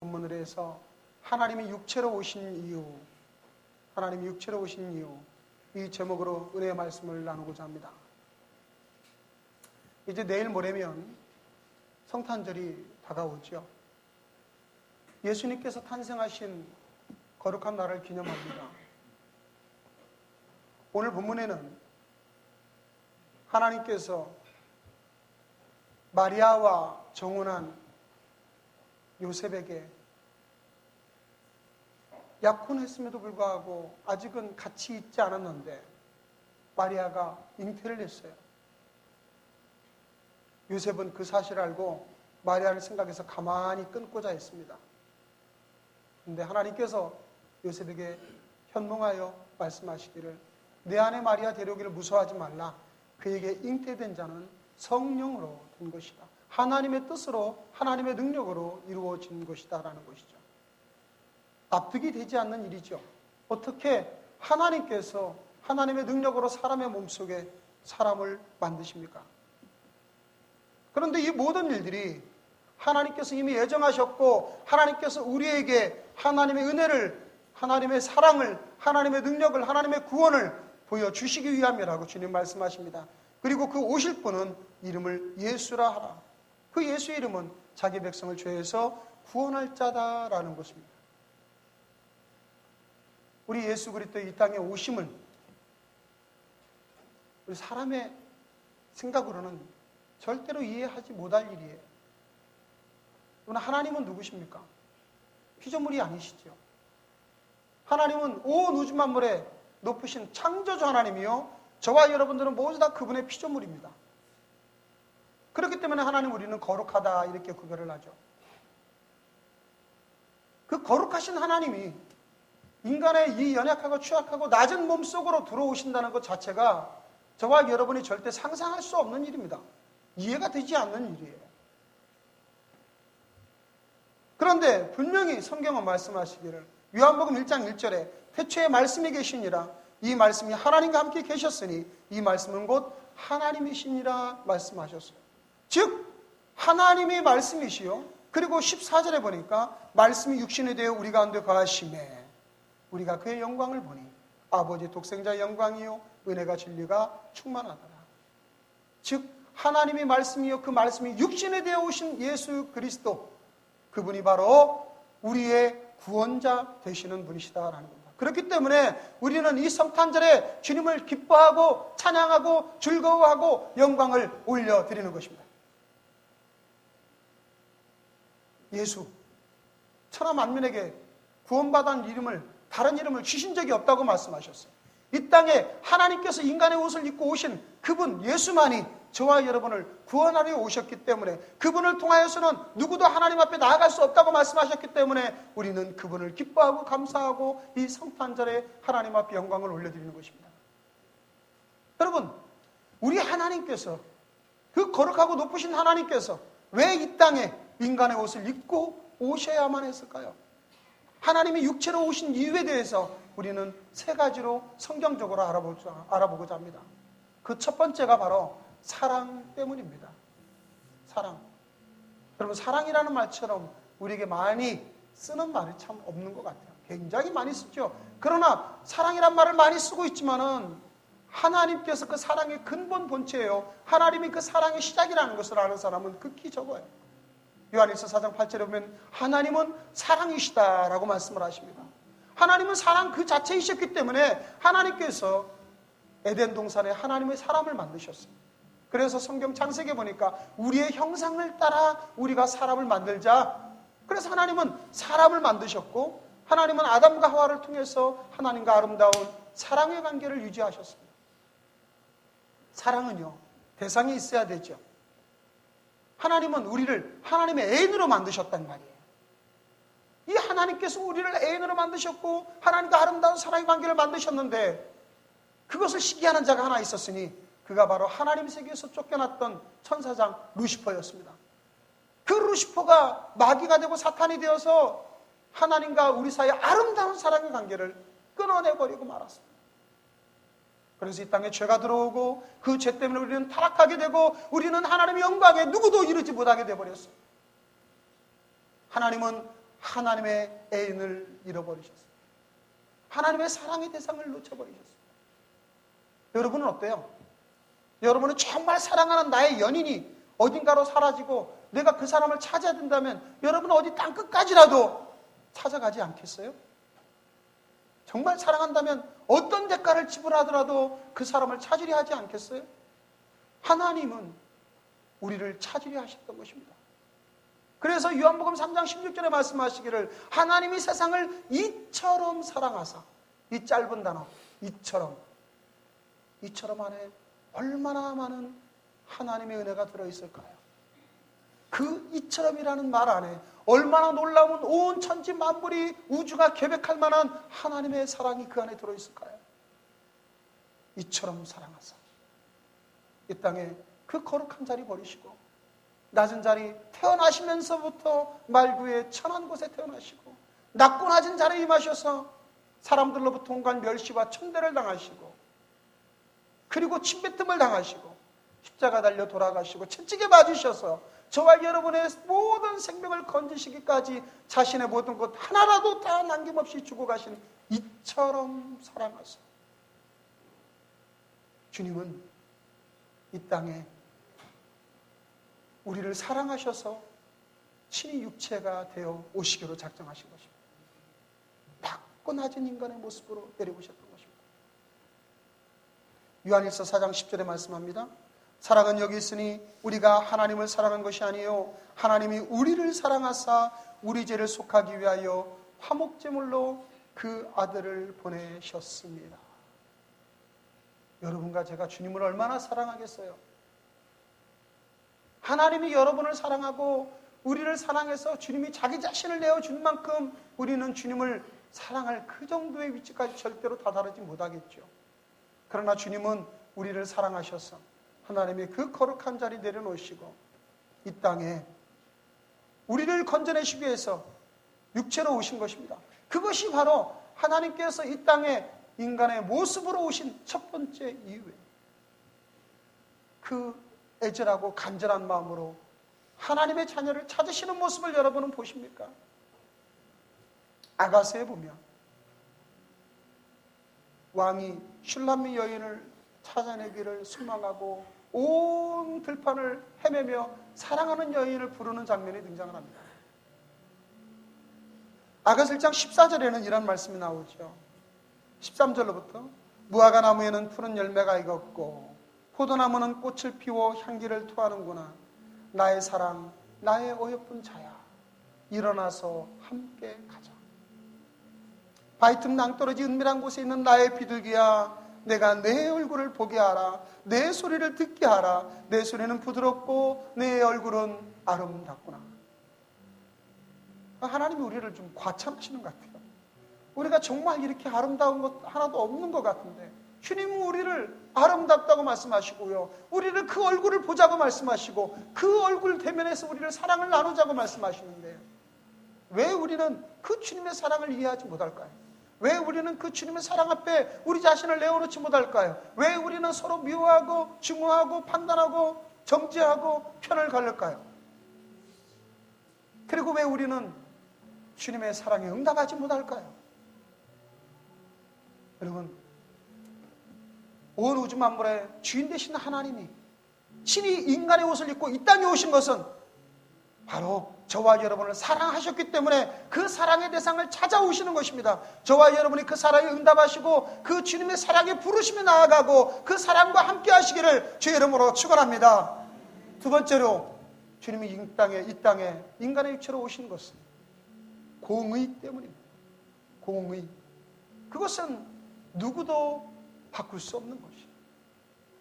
본문을 해서 하나님이 육체로 오신 이유, 하나님이 육체로 오신 이유, 이 제목으로 은혜의 말씀을 나누고자 합니다. 이제 내일 모레면 성탄절이 다가오죠. 예수님께서 탄생하신 거룩한 날을 기념합니다. 오늘 본문에는 하나님께서 마리아와 정혼한 요셉에게 약혼했음에도 불구하고 아직은 같이 있지 않았는데 마리아가 잉태를 했어요. 요셉은 그 사실을 알고 마리아를 생각해서 가만히 끊고자 했습니다. 그런데 하나님께서 요셉에게 현몽하여 말씀하시기를 내 아내 마리아 데려오기를 무서워하지 말라. 그에게 잉태된 자는 성령으로 된 것이다. 하나님의 뜻으로 하나님의 능력으로 이루어진 것이다 라는 것이죠. 납득이 되지 않는 일이죠. 어떻게 하나님께서 하나님의 능력으로 사람의 몸속에 사람을 만드십니까? 그런데 이 모든 일들이 하나님께서 이미 예정하셨고 하나님께서 우리에게 하나님의 은혜를, 하나님의 사랑을, 하나님의 능력을, 하나님의 구원을 보여주시기 위함이라고 주님 말씀하십니다. 그리고 그 오실 분은 이름을 예수라 하라. 그 예수의 이름은 자기 백성을 죄에서 구원할 자다라는 것입니다. 우리 예수 그리스도의 이 땅에 오심을 우리 사람의 생각으로는 절대로 이해하지 못할 일이에요. 그러나 하나님은 누구십니까? 피조물이 아니시죠. 하나님은 온 우주 만물에 높으신 창조주 하나님이요, 저와 여러분들은 모두 다 그분의 피조물입니다. 그렇기 때문에 하나님 우리는 거룩하다 이렇게 구별을 하죠. 그 거룩하신 하나님이 인간의 이 연약하고 취약하고 낮은 몸 속으로 들어오신다는 것 자체가 저와 여러분이 절대 상상할 수 없는 일입니다. 이해가 되지 않는 일이에요. 그런데 분명히 성경은 말씀하시기를 요한복음 1장 1절에 태초에 말씀이 계시니라 이 말씀이 하나님과 함께 계셨으니 이 말씀은 곧 하나님이시니라 말씀하셨어요. 즉 하나님이 말씀이시요, 그리고 14절에 보니까 말씀이 육신이 되어 우리 가운데 거하심에 우리가 그의 영광을 보니 아버지 독생자의 영광이요 은혜가 진리가 충만하더라. 즉 하나님이 말씀이요 그 말씀이 육신이 되어 오신 예수 그리스도, 그분이 바로 우리의 구원자 되시는 분이시다라는 겁니다. 그렇기 때문에 우리는 이 성탄절에 주님을 기뻐하고 찬양하고 즐거워하고 영광을 올려드리는 것입니다. 예수, 천하 만민에게 구원받은 이름을, 다른 이름을 주신 적이 없다고 말씀하셨어요. 이 땅에 하나님께서 인간의 옷을 입고 오신 그분 예수만이 저와 여러분을 구원하려 오셨기 때문에, 그분을 통하여서는 누구도 하나님 앞에 나아갈 수 없다고 말씀하셨기 때문에 우리는 그분을 기뻐하고 감사하고 이 성탄절에 하나님 앞에 영광을 올려드리는 것입니다. 여러분, 우리 하나님께서, 그 거룩하고 높으신 하나님께서 왜 이 땅에 인간의 옷을 입고 오셔야만 했을까요? 하나님이 육체로 오신 이유에 대해서 우리는 세 가지로 성경적으로 알아보고자 합니다. 그 첫 번째가 바로 사랑 때문입니다. 사랑. 여러분, 사랑이라는 말처럼 우리에게 많이 쓰는 말이 참 없는 것 같아요. 굉장히 많이 쓰죠. 그러나 사랑이란 말을 많이 쓰고 있지만은 하나님께서 그 사랑의 근본 본체예요. 하나님이 그 사랑의 시작이라는 것을 아는 사람은 극히 적어요. 요한일서 4장 8절에 보면 하나님은 사랑이시다라고 말씀을 하십니다. 하나님은 사랑 그 자체이셨기 때문에 하나님께서 에덴 동산에 하나님의 사람을 만드셨어요. 그래서 성경 창세기에 보니까 우리의 형상을 따라 우리가 사람을 만들자. 그래서 하나님은 사람을 만드셨고 하나님은 아담과 하와를 통해서 하나님과 아름다운 사랑의 관계를 유지하셨습니다. 사랑은요, 대상이 있어야 되죠. 하나님은 우리를 하나님의 애인으로 만드셨단 말이에요. 이 하나님께서 우리를 애인으로 만드셨고 하나님과 아름다운 사랑의 관계를 만드셨는데 그것을 시기하는 자가 하나 있었으니 그가 바로 하나님 세계에서 쫓겨났던 천사장 루시퍼였습니다. 그 루시퍼가 마귀가 되고 사탄이 되어서 하나님과 우리 사이의 아름다운 사랑의 관계를 끊어내버리고 말았습니다. 그래서 이 땅에 죄가 들어오고 그 죄 때문에 우리는 타락하게 되고 우리는 하나님의 영광에 누구도 이르지 못하게 되어버렸어요. 하나님은 하나님의 애인을 잃어버리셨어요. 하나님의 사랑의 대상을 놓쳐버리셨어요. 여러분은 어때요? 여러분은 정말 사랑하는 나의 연인이 어딘가로 사라지고 내가 그 사람을 찾아야 된다면 여러분은 어디 땅끝까지라도 찾아가지 않겠어요? 정말 사랑한다면 어떤 대가를 지불하더라도 그 사람을 찾으려 하지 않겠어요? 하나님은 우리를 찾으려 하셨던 것입니다. 그래서 요한복음 3장 16절에 말씀하시기를 하나님이 세상을 이처럼 사랑하사, 이 짧은 단어 이처럼 안에 얼마나 많은 하나님의 은혜가 들어있을까요? 그 이처럼이라는 말 안에 얼마나 놀라운 온 천지 만물이 우주가 계획할 만한 하나님의 사랑이 그 안에 들어있을까요? 이처럼 사랑하사 이 땅에 그 거룩한 자리 버리시고 낮은 자리 태어나시면서부터 말구의 천한 곳에 태어나시고 낮고 낮은 자리에 임하셔서 사람들로부터 온갖 멸시와 천대를 당하시고 그리고 침뱉음을 당하시고 십자가 달려 돌아가시고 채찍에 맞으셔서 저와 여러분의 모든 생명을 건지시기까지 자신의 모든 것 하나라도 다 남김없이 주고 가신 이처럼 사랑하사 주님은 이 땅에 우리를 사랑하셔서 친히 육체가 되어 오시기로 작정하신 것입니다. 낮고 낮은 인간의 모습으로 내려오셨던 것입니다. 요한일서 4장 10절에 말씀합니다. 사랑은 여기 있으니 우리가 하나님을 사랑한 것이 아니요 하나님이 우리를 사랑하사 우리 죄를 속하기 위하여 화목제물로 그 아들을 보내셨습니다. 여러분과 제가 주님을 얼마나 사랑하겠어요? 하나님이 여러분을 사랑하고 우리를 사랑해서 주님이 자기 자신을 내어준 만큼 우리는 주님을 사랑할 그 정도의 위치까지 절대로 다다르지 못하겠죠. 그러나 주님은 우리를 사랑하셔서 하나님의 그 거룩한 자리 내려놓으시고 이 땅에 우리를 건져내시기 위해서 육체로 오신 것입니다. 그것이 바로 하나님께서 이 땅에 인간의 모습으로 오신 첫 번째 이유예요. 그 애절하고 간절한 마음으로 하나님의 자녀를 찾으시는 모습을 여러분은 보십니까? 아가서에 보면 왕이 슐람미 여인을 찾아내기를 소망하고 온 들판을 헤매며 사랑하는 여인을 부르는 장면이 등장을 합니다. 아가서 1장 14절에는 이런 말씀이 나오죠. 13절로부터 무화과 나무에는 푸른 열매가 익었고 포도나무는 꽃을 피워 향기를 토하는구나. 나의 사랑, 나의 어여쁜 자야, 일어나서 함께 가자. 바위 틈 낭떠러지 은밀한 곳에 있는 나의 비둘기야, 내가 내 얼굴을 보게 하라. 내 소리를 듣게 하라. 내 소리는 부드럽고 내 얼굴은 아름답구나. 하나님이 우리를 좀 과찬하시는 것 같아요. 우리가 정말 이렇게 아름다운 것 하나도 없는 것 같은데 주님은 우리를 아름답다고 말씀하시고요, 우리를 그 얼굴을 보자고 말씀하시고 그 얼굴 대면에서 우리를 사랑을 나누자고 말씀하시는데 왜 우리는 그 주님의 사랑을 이해하지 못할까요? 왜 우리는 그 주님의 사랑 앞에 우리 자신을 내어놓지 못할까요? 왜 우리는 서로 미워하고 증오하고 판단하고 정죄하고 편을 갈릴까요? 그리고 왜 우리는 주님의 사랑에 응답하지 못할까요? 여러분, 온 우주 만물의 주인 되신 하나님이 친히 인간의 옷을 입고 이 땅에 오신 것은 바로 저와 여러분을 사랑하셨기 때문에 그 사랑의 대상을 찾아오시는 것입니다. 저와 여러분이 그 사랑에 응답하시고 그 주님의 사랑에 부르심에 나아가고 그 사랑과 함께 하시기를 주의 이름으로 축원합니다. 두 번째로 주님이 이 땅에 인간의 육체로 오신 것은 공의 때문입니다. 공의. 그것은 누구도 바꿀 수 없는 것이에요.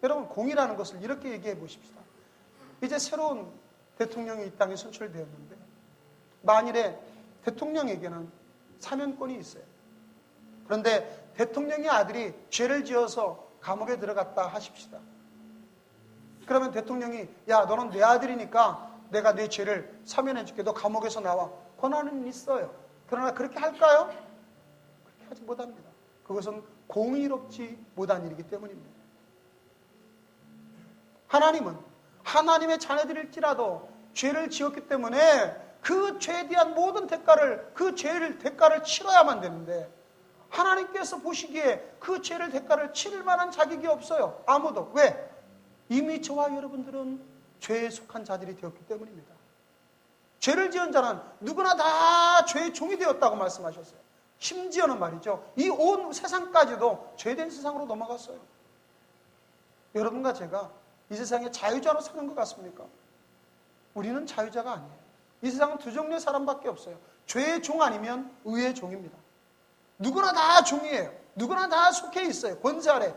여러분, 공의라는 것을 이렇게 얘기해 보십시다. 이제 새로운 대통령이 이 땅에 선출되었는데 만일에 대통령에게는 사면권이 있어요. 그런데 대통령의 아들이 죄를 지어서 감옥에 들어갔다 하십시다. 그러면 대통령이 야, 너는 내 아들이니까 내가 네 죄를 사면해 줄게. 너 감옥에서 나와. 권한은 있어요. 그러나 그렇게 할까요? 그렇게 하지 못합니다. 그것은 공의롭지 못한 일이기 때문입니다. 하나님은 하나님의 자녀들일지라도 죄를 지었기 때문에 그 죄에 대한 모든 대가를, 그 죄를 대가를 치러야만 되는데 하나님께서 보시기에 그 죄를 대가를 치를 만한 자격이 없어요. 아무도. 왜? 이미 저와 여러분들은 죄에 속한 자들이 되었기 때문입니다. 죄를 지은 자는 누구나 다 죄의 종이 되었다고 말씀하셨어요. 심지어는 말이죠, 이 온 세상까지도 죄된 세상으로 넘어갔어요. 여러분과 제가 이 세상에 자유자로 사는 것 같습니까? 우리는 자유자가 아니에요. 이 세상은 두 종류의 사람밖에 없어요. 죄의 종 아니면 의의 종입니다. 누구나 다 종이에요. 누구나 다 속해 있어요. 권세 아래.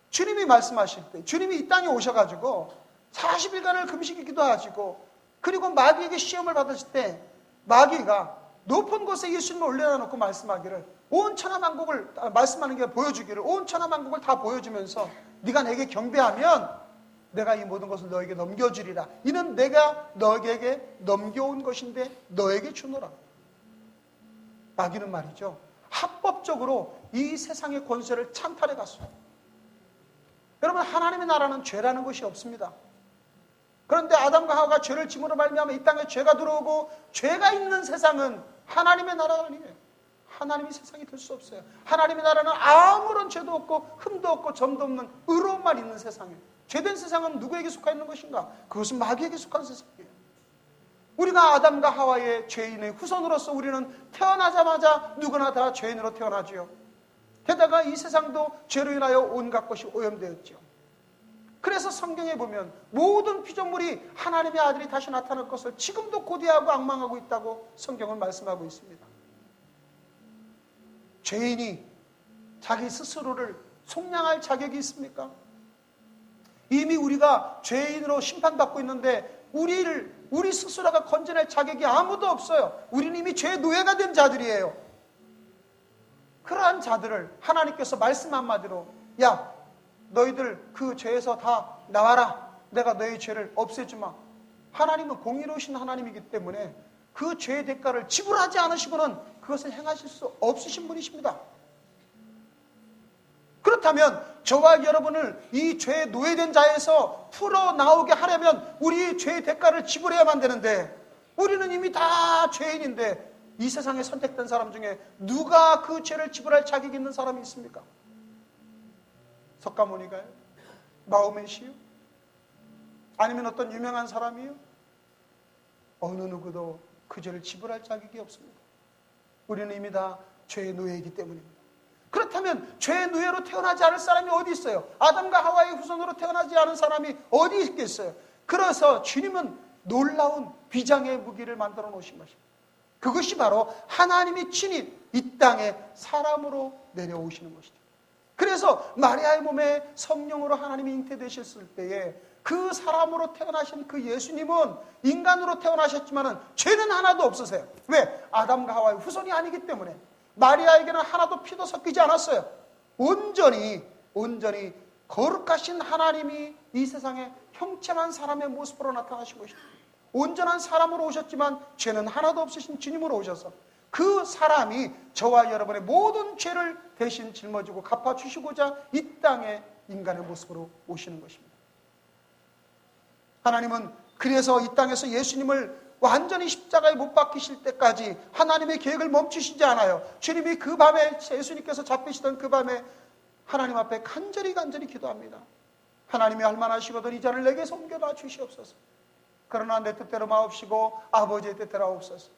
주님이 말씀하실 때, 주님이 이 땅에 오셔가지고 40일간을 금식에 기도하시고, 그리고 마귀에게 시험을 받으실 때 마귀가 높은 곳에 예수님을 올려놓고 말씀하기를, 온 천하만국을 말씀하는 게 보여주기를, 온 천하만국을 다 보여주면서 네가 내게 경배하면 내가 이 모든 것을 너에게 넘겨주리라. 이는 내가 너에게 넘겨온 것인데 너에게 주노라. 마귀는 말이죠, 합법적으로 이 세상의 권세를 찬탈해 갔어요. 여러분, 하나님의 나라는 죄라는 것이 없습니다. 그런데 아담과 하와가 죄를 짐으로 말미암아 이 땅에 죄가 들어오고, 죄가 있는 세상은 하나님의 나라가 아니에요. 하나님이 세상이 될 수 없어요. 하나님의 나라는 아무런 죄도 없고 흠도 없고 점도 없는 의로움만 있는 세상이에요. 죄된 세상은 누구에게 속해 있는 것인가? 그것은 마귀에게 속한 세상이에요. 우리가 아담과 하와의 죄인의 후손으로서 우리는 태어나자마자 누구나 다 죄인으로 태어나지요. 게다가 이 세상도 죄로 인하여 온갖 것이 오염되었죠. 그래서 성경에 보면 모든 피조물이 하나님의 아들이 다시 나타날 것을 지금도 고대하고 앙망하고 있다고 성경은 말씀하고 있습니다. 죄인이 자기 스스로를 속량할 자격이 있습니까? 이미 우리가 죄인으로 심판받고 있는데 우리 스스로가 건져낼 자격이 아무도 없어요. 우리는 이미 죄의 노예가 된 자들이에요. 그러한 자들을 하나님께서 말씀 한마디로, 야, 너희들 그 죄에서 다 나와라. 내가 너희 죄를 없애주마. 하나님은 공의로우신 하나님이기 때문에 그 죄의 대가를 지불하지 않으시고는 그것을 행하실 수 없으신 분이십니다. 그렇다면 저와 여러분을 이 죄에 노예된 자에서 풀어나오게 하려면 우리 죄의 대가를 지불해야만 되는데, 우리는 이미 다 죄인인데 이 세상에 선택된 사람 중에 누가 그 죄를 지불할 자격이 있는 사람이 있습니까? 석가모니가요? 마호메시요? 아니면 어떤 유명한 사람이요? 어느 누구도 그 죄를 지불할 자격이 없습니다. 우리는 이미 다 죄의 노예이기 때문입니다. 그렇다면 죄의 노예로 태어나지 않을 사람이 어디 있어요? 아담과 하와의 후손으로 태어나지 않은 사람이 어디 있겠어요? 그래서 주님은 놀라운 비장의 무기를 만들어 놓으신 것입니다. 그것이 바로 하나님이 친히 이 땅에 사람으로 내려오시는 것이죠. 그래서 마리아의 몸에 성령으로 하나님이 잉태되셨을 때에 그 사람으로 태어나신 그 예수님은 인간으로 태어나셨지만 죄는 하나도 없으세요. 왜? 아담과 하와의 후손이 아니기 때문에. 마리아에게는 하나도 피도 섞이지 않았어요. 온전히 거룩하신 하나님이 이 세상에 형체한 사람의 모습으로 나타나신 것입니다. 온전한 사람으로 오셨지만 죄는 하나도 없으신 주님으로 오셔서 그 사람이 저와 여러분의 모든 죄를 대신 짊어지고 갚아주시고자 이 땅에 인간의 모습으로 오시는 것입니다. 하나님은 그래서 이 땅에서 예수님을 완전히 십자가에 못 박히실 때까지 하나님의 계획을 멈추시지 않아요. 주님이 그 밤에, 예수님께서 잡히시던 그 밤에 하나님 앞에 간절히 기도합니다. 하나님이 할만하시거든 이 잔을 내게서 옮겨놔 주시옵소서. 그러나 내 뜻대로 마옵시고 아버지의 뜻대로 하옵소서.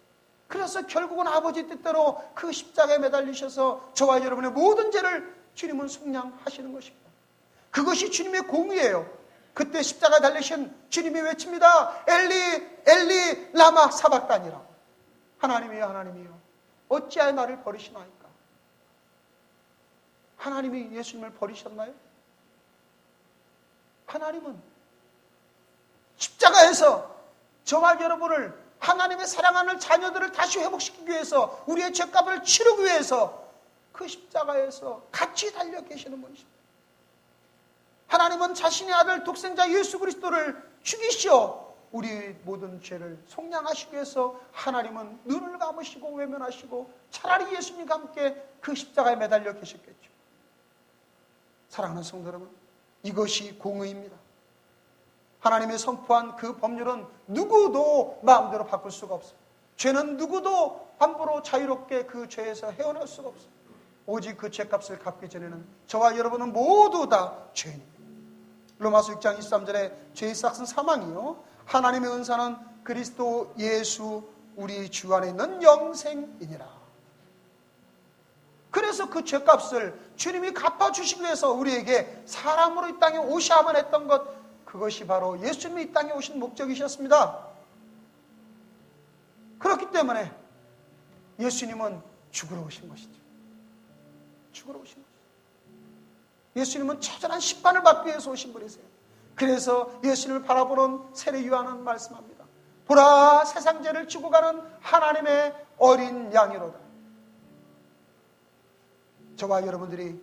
그래서 결국은 아버지 뜻대로 그 십자가에 매달리셔서 저와 여러분의 모든 죄를 주님은 속량하시는 것입니다. 그것이 주님의 공의예요. 그때 십자가에 달리신 주님이 외칩니다. 엘리 엘리 라마 사박단이라고. 하나님이여 하나님이여 어찌하여 나를 버리시나이까. 하나님이 예수님을 버리셨나요? 하나님은 십자가에서 저와 여러분을, 하나님의 사랑하는 자녀들을 다시 회복시키기 위해서, 우리의 죄값을 치르기 위해서 그 십자가에서 같이 달려 계시는 분이십니다. 하나님은 자신의 아들 독생자 예수 그리스도를 죽이시어 우리 모든 죄를 속량하시기 위해서 하나님은 눈을 감으시고 외면하시고 차라리 예수님과 함께 그 십자가에 매달려 계셨겠죠. 사랑하는 성도 여러분, 이것이 공의입니다. 하나님의 선포한 그 법률은 누구도 마음대로 바꿀 수가 없어요. 죄는 누구도 함부로 자유롭게 그 죄에서 헤어날 수가 없어요. 오직 그 죄값을 갚기 전에는 저와 여러분은 모두 다 죄인입니다. 로마서 6장 23절에 죄의 싹은 사망이요 하나님의 은사는 그리스도 예수 우리 주 안에 있는 영생이니라. 그래서 그 죄값을 주님이 갚아주시기 위해서 우리에게 사람으로 이 땅에 오셔야만 했던 것, 그것이 바로 예수님이 이 땅에 오신 목적이셨습니다. 그렇기 때문에 예수님은 죽으러 오신 것이죠. 죽으러 오신 것이죠. 예수님은 처절한 심판을 받기 위해서 오신 분이세요. 그래서 예수님을 바라보는 세례 요한은 말씀합니다. 보라, 세상 죄를 지고 가는 하나님의 어린 양이로다. 저와 여러분들이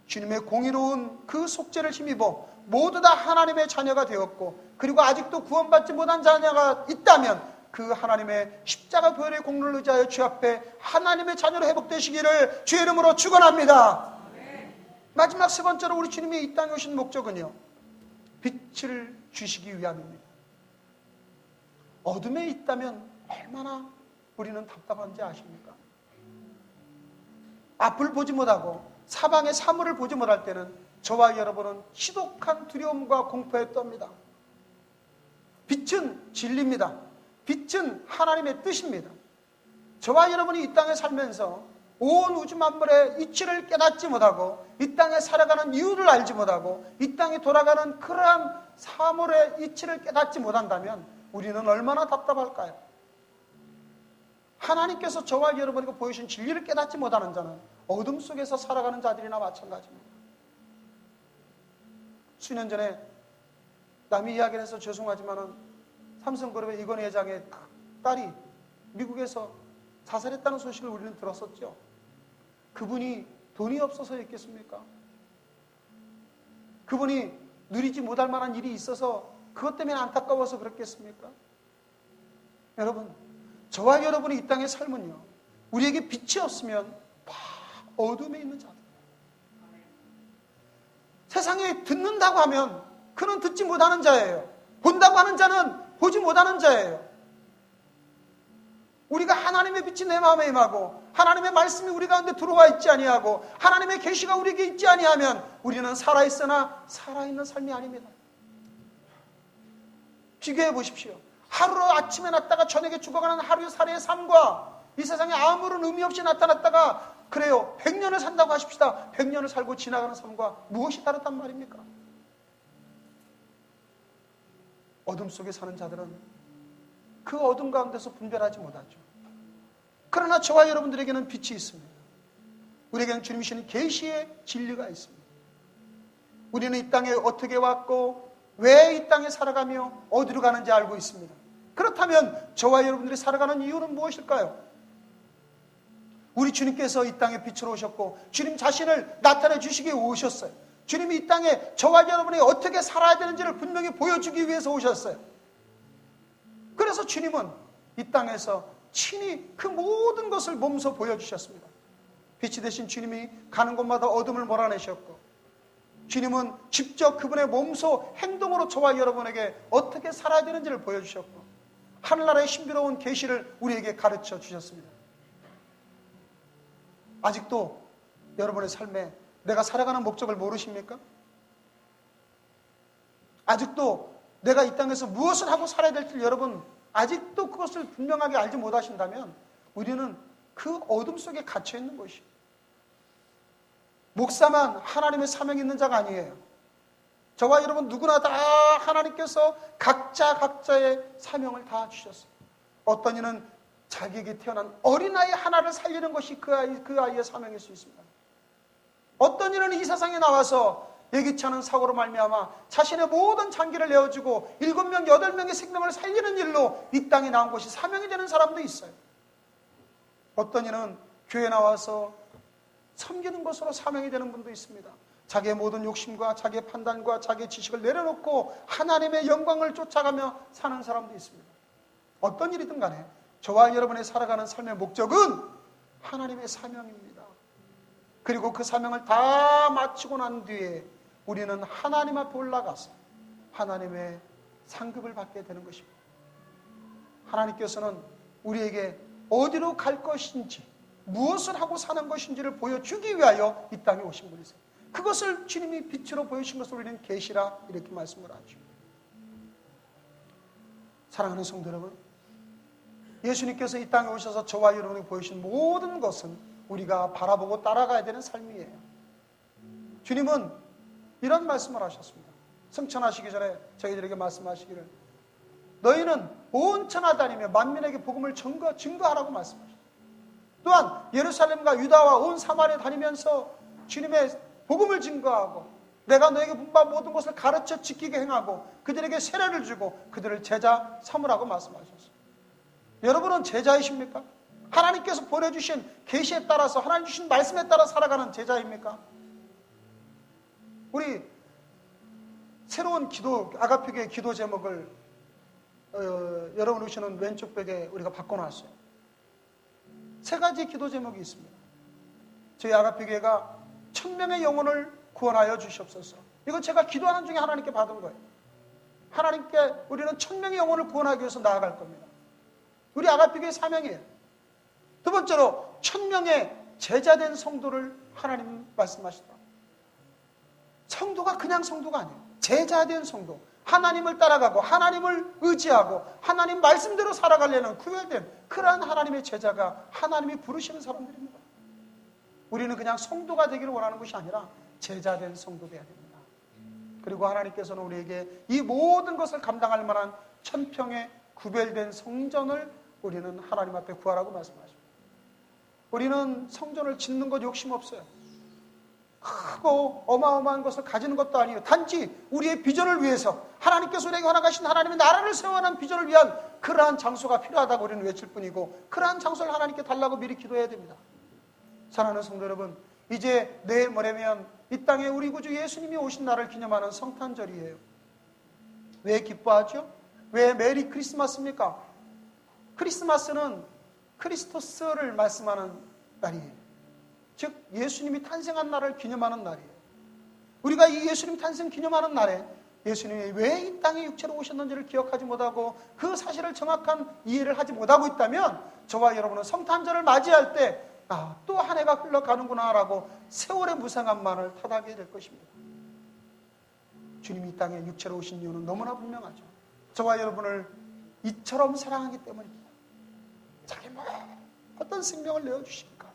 주님의 공의로운 그 속죄를 힘입어 모두 다 하나님의 자녀가 되었고, 그리고 아직도 구원받지 못한 자녀가 있다면 그 하나님의 십자가 보혈의 공로를 의지하여 주 앞에 하나님의 자녀로 회복되시기를 주의 이름으로 축원합니다. 마지막 세 번째로 우리 주님이 이 땅에 오신 목적은요, 빛을 주시기 위함입니다. 어둠에 있다면 얼마나 우리는 답답한지 아십니까? 앞을 보지 못하고 사방의 사물을 보지 못할 때는 저와 여러분은 지독한 두려움과 공포에 떱니다. 빛은 진리입니다. 빛은 하나님의 뜻입니다. 저와 여러분이 이 땅에 살면서 온 우주 만물의 이치를 깨닫지 못하고 이 땅에 살아가는 이유를 알지 못하고 이 땅에 돌아가는 그러한 사물의 이치를 깨닫지 못한다면 우리는 얼마나 답답할까요? 하나님께서 저와 여러분에게 보여주신 진리를 깨닫지 못하는 자는 어둠 속에서 살아가는 자들이나 마찬가지입니다. 수년 전에 남이 이야기를 해서 죄송하지만은 삼성그룹의 이건희 회장의 딸이 미국에서 자살했다는 소식을 우리는 들었었죠. 그분이 돈이 없어서였겠습니까? 그분이 누리지 못할 만한 일이 있어서 그것 때문에 안타까워서 그렇겠습니까? 여러분, 저와 여러분이 이 땅의 삶은요, 우리에게 빛이 없으면 다 어둠에 있는 자들. 세상에 듣는다고 하면 그는 듣지 못하는 자예요. 본다고 하는 자는 보지 못하는 자예요. 우리가 하나님의 빛이 내 마음에 임하고 하나님의 말씀이 우리 가운데 들어와 있지 아니하고 하나님의 계시가 우리에게 있지 아니하면 우리는 살아있으나 살아있는 삶이 아닙니다. 비교해 보십시오. 하루 아침에 났다가 저녁에 죽어가는 하루의 살해의 삶과 이 세상에 아무런 의미 없이 나타났다가 그래요 100년을 산다고 하십시다. 100년을 살고 지나가는 삶과 무엇이 다르단 말입니까? 어둠 속에 사는 자들은 그 어둠 가운데서 분별하지 못하죠. 그러나 저와 여러분들에게는 빛이 있습니다. 우리에게는 주님이 주신 계시의 진리가 있습니다. 우리는 이 땅에 어떻게 왔고 왜 이 땅에 살아가며 어디로 가는지 알고 있습니다. 그렇다면 저와 여러분들이 살아가는 이유는 무엇일까요? 우리 주님께서 이 땅에 빛으로 오셨고 주님 자신을 나타내 주시기 위해 오셨어요. 주님이 이 땅에 저와 여러분이 어떻게 살아야 되는지를 분명히 보여주기 위해서 오셨어요. 그래서 주님은 이 땅에서 친히 그 모든 것을 몸소 보여주셨습니다. 빛이 되신 주님이 가는 곳마다 어둠을 몰아내셨고 주님은 직접 그분의 몸소 행동으로 저와 여러분에게 어떻게 살아야 되는지를 보여주셨고 하늘나라의 신비로운 계시를 우리에게 가르쳐 주셨습니다. 아직도 여러분의 삶에 내가 살아가는 목적을 모르십니까? 아직도 내가 이 땅에서 무엇을 하고 살아야 될지 여러분 아직도 그것을 분명하게 알지 못하신다면 우리는 그 어둠 속에 갇혀 있는 것이에요. 목사만 하나님의 사명이 있는 자가 아니에요. 저와 여러분 누구나 다 하나님께서 각자의 사명을 다 주셨어요. 어떤 이는 자기에게 태어난 어린아이 하나를 살리는 것이 그 아이의 사명일 수 있습니다. 어떤 이는 이 세상에 나와서 예기치 않은 사고로 말미암아 자신의 모든 장기를 내어주고 7명, 8명의 생명을 살리는 일로 이 땅에 나온 것이 사명이 되는 사람도 있어요. 어떤 이는 교회에 나와서 섬기는 것으로 사명이 되는 분도 있습니다. 자기의 모든 욕심과 자기의 판단과 자기의 지식을 내려놓고 하나님의 영광을 쫓아가며 사는 사람도 있습니다. 어떤 일이든 간에 저와 여러분의 살아가는 삶의 목적은 하나님의 사명입니다. 그리고 그 사명을 다 마치고 난 뒤에 우리는 하나님 앞에 올라가서 하나님의 상급을 받게 되는 것입니다. 하나님께서는 우리에게 어디로 갈 것인지, 무엇을 하고 사는 것인지를 보여주기 위하여 이 땅에 오신 분이세요. 그것을 주님이 빛으로 보여주신 것을 우리는 계시라 이렇게 말씀을 하죠. 사랑하는 성도 여러분, 예수님께서 이 땅에 오셔서 저와 여러분에게 보여주신 모든 것은 우리가 바라보고 따라가야 되는 삶이에요. 주님은 이런 말씀을 하셨습니다. 승천하시기 전에 저희들에게 말씀하시기를, 너희는 온 천하 다니며 만민에게 복음을 증거하라고 말씀하셨습니다. 또한 예루살렘과 유다와 온 사마리아 다니면서 주님의 복음을 증거하고 내가 너에게 분부한 모든 것을 가르쳐 지키게 행하고 그들에게 세례를 주고 그들을 제자 삼으라고 말씀하셨습니다. 여러분은 제자이십니까? 하나님께서 보내주신 계시에 따라서 하나님 주신 말씀에 따라 살아가는 제자입니까? 우리 새로운 아가페교의 기도 제목을 여러분 오시는 왼쪽 벽에 우리가 바꿔놨어요. 3가지 기도 제목이 있습니다. 저희 아가페교회가 1000명의 영혼을 구원하여 주시옵소서. 이건 제가 기도하는 중에 하나님께 받은 거예요. 하나님께 우리는 1000명의 영혼을 구원하기 위해서 나아갈 겁니다. 우리 아가페교회 사명이에요. 두 번째로 1000명의 제자된 성도를 하나님 말씀하시더라고요. 성도가 그냥 성도가 아니에요. 제자된 성도, 하나님을 따라가고 하나님을 의지하고 하나님 말씀대로 살아가려는 구별된 그러한 하나님의 제자가 하나님이 부르시는 사람들입니다. 우리는 그냥 성도가 되기를 원하는 것이 아니라 제자된 성도 되어야 됩니다. 그리고 하나님께서는 우리에게 이 모든 것을 감당할 만한 1000평의 구별된 성전을 우리는 하나님 앞에 구하라고 말씀하십니다. 우리는 성전을 짓는 것 욕심 없어요. 크고 어마어마한 것을 가지는 것도 아니에요. 단지 우리의 비전을 위해서 하나님께서 우리에게 허락하신 하나님의 나라를 세워가는 비전을 위한 그러한 장소가 필요하다고 우리는 외칠 뿐이고, 그러한 장소를 하나님께 달라고 미리 기도해야 됩니다. 사랑하는 성도 여러분, 이제 내일 모레면 이 땅에 우리 구주 예수님이 오신 날을 기념하는 성탄절이에요. 왜 기뻐하죠? 왜 메리 크리스마스입니까? 크리스마스는 크리스토스를 말씀하는 날이에요. 즉 예수님이 탄생한 날을 기념하는 날이에요. 우리가 이 예수님 탄생 기념하는 날에 예수님이 왜 이 땅에 육체로 오셨는지를 기억하지 못하고 그 사실을 정확한 이해를 하지 못하고 있다면, 저와 여러분은 성탄절을 맞이할 때 또 한 해가 흘러가는구나 라고 세월의 무상함만을 탓하게 될 것입니다. 주님이 이 땅에 육체로 오신 이유는 너무나 분명하죠. 저와 여러분을 이처럼 사랑하기 때문입니다. 자기 어떤 생명을 내어주십니까?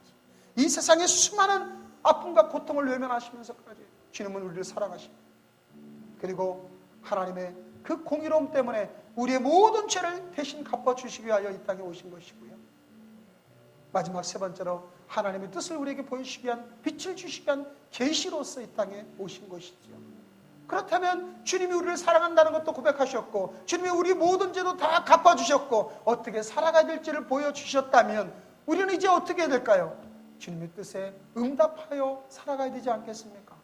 이 세상의 수많은 아픔과 고통을 외면하시면서까지 주님은 우리를 사랑하십니다. 그리고 하나님의 그 공의로움 때문에 우리의 모든 죄를 대신 갚아주시기 위하여 이 땅에 오신 것이고요. 마지막 3번째로 하나님의 뜻을 우리에게 보여주시기 위한, 빛을 주시기 위한 계시로서 이 땅에 오신 것이죠. 그렇다면 주님이 우리를 사랑한다는 것도 고백하셨고, 주님이 우리 모든 죄도 다 갚아주셨고, 어떻게 살아가야 될지를 보여주셨다면 우리는 이제 어떻게 해야 될까요? 주님의 뜻에 응답하여 살아가야 되지 않겠습니까?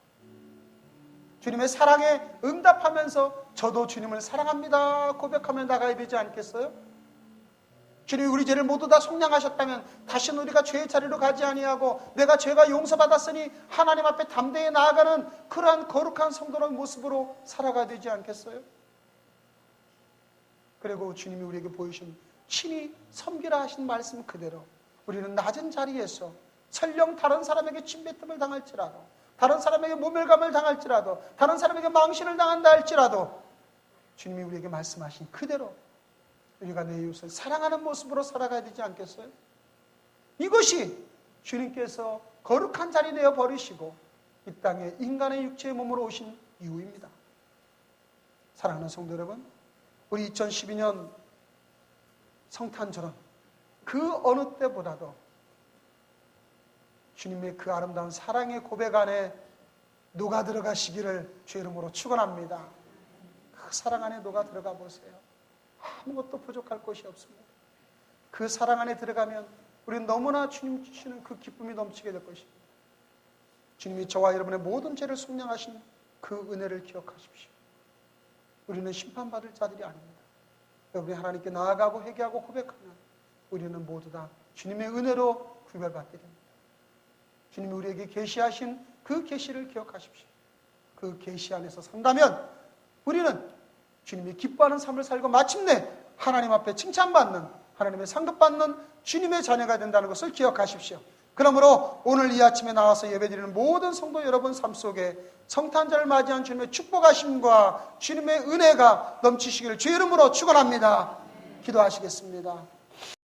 주님의 사랑에 응답하면서 저도 주님을 사랑합니다 고백하며 나가야 되지 않겠어요? 주님이 우리 죄를 모두 다 속량하셨다면 다시는 우리가 죄의 자리로 가지 아니하고 내가 죄가 용서받았으니 하나님 앞에 담대히 나아가는 그러한 거룩한 성도의 모습으로 살아가야 되지 않겠어요? 그리고 주님이 우리에게 보이신 친히 섬기라 하신 말씀 그대로 우리는 낮은 자리에서 설령 다른 사람에게 침뱉음을 당할지라도, 다른 사람에게 모멸감을 당할지라도, 다른 사람에게 망신을 당한다 할지라도 주님이 우리에게 말씀하신 그대로 우리가 내 이웃을 사랑하는 모습으로 살아가야 되지 않겠어요? 이것이 주님께서 거룩한 자리 내어 버리시고 이 땅에 인간의 육체의 몸으로 오신 이유입니다. 사랑하는 성도 여러분, 우리 2012년 성탄절은 그 어느 때보다도 주님의 그 아름다운 사랑의 고백 안에 녹아 들어가시기를 주 이름으로 축원합니다. 그 사랑 안에 녹아 들어가 보세요. 아무것도 부족할 것이 없습니다. 그 사랑 안에 들어가면 우리는 너무나 주님 주시는 그 기쁨이 넘치게 될 것입니다. 주님이 저와 여러분의 모든 죄를 속량하신 그 은혜를 기억하십시오. 우리는 심판받을 자들이 아닙니다. 여러분이 하나님께 나아가고 회개하고 고백하면 우리는 모두 다 주님의 은혜로 구별받게 됩니다. 주님이 우리에게 계시하신 그 계시를 기억하십시오. 그 계시 안에서 산다면 우리는 주님이 기뻐하는 삶을 살고 마침내 하나님 앞에 칭찬받는, 하나님의 상급받는 주님의 자녀가 된다는 것을 기억하십시오. 그러므로 오늘 이 아침에 나와서 예배드리는 모든 성도 여러분 삶 속에 성탄절을 맞이한 주님의 축복하심과 주님의 은혜가 넘치시기를 주의 이름으로 축원합니다. 기도하시겠습니다.